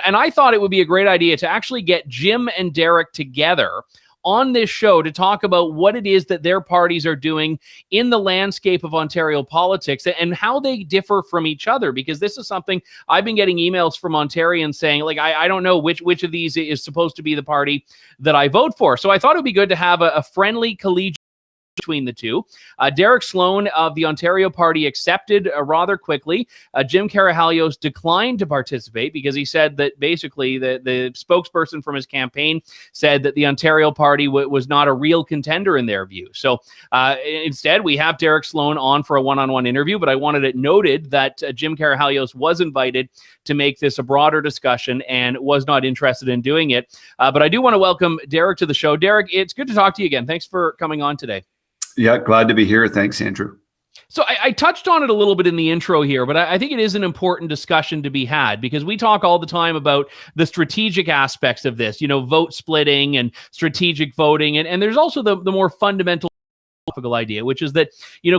And I thought it would be a great idea to actually get Jim and Derek together on this show to talk about what it is that their parties are doing in the landscape of Ontario politics and how they differ from each other. Because this is something I've been getting emails from Ontarians saying, like, I don't know which of these is supposed to be the party that I vote for. So I thought it would be good to have a friendly collegiate between the two. Derek Sloan of the Ontario Party accepted rather quickly. Jim Carahalios declined to participate because he said that basically the spokesperson from his campaign said that the Ontario Party was not a real contender in their view. So instead, we have Derek Sloan on for a one-on-one interview, but I wanted it noted that Jim Carahalios was invited to make this a broader discussion and was not interested in doing it. But I do want to welcome Derek to the show. Derek, it's good to talk to you again. Thanks for coming on today. Yeah, glad to be here. Thanks, Andrew. So I touched on it a little bit in the intro here, but I think it is an important discussion to be had because we talk all the time about the strategic aspects of this, vote splitting and strategic voting. And there's also the more fundamental idea, which is that,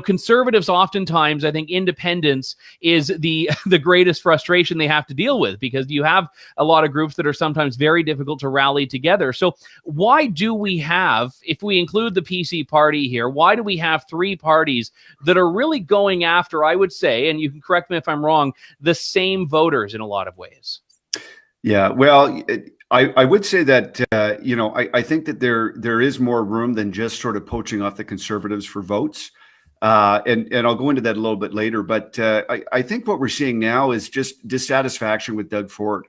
conservatives oftentimes, I think independence is the greatest frustration they have to deal with because you have a lot of groups that are sometimes very difficult to rally together. So why do we have, if we include the PC party here, why do we have three parties that are really going after, I would say, and you can correct me if I'm wrong, the same voters in a lot of ways? Yeah, well, I would say that, I think that there is more room than just sort of poaching off the Conservatives for votes. And I'll go into that a little bit later. But I think what we're seeing now is just dissatisfaction with Doug Ford.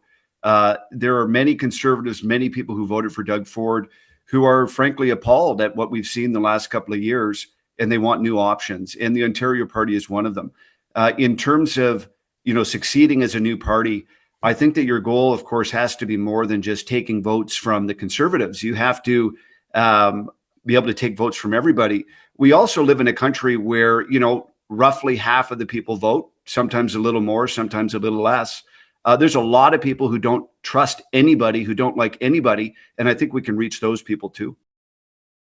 There are many Conservatives, many people who voted for Doug Ford who are frankly appalled at what we've seen the last couple of years, and they want new options. And the Ontario Party is one of them. In terms of, succeeding as a new party, I think that your goal, of course, has to be more than just taking votes from the Conservatives. You have to be able to take votes from everybody. We also live in a country where, roughly half of the people vote, sometimes a little more, sometimes a little less. There's a lot of people who don't trust anybody, who don't like anybody. And I think we can reach those people too.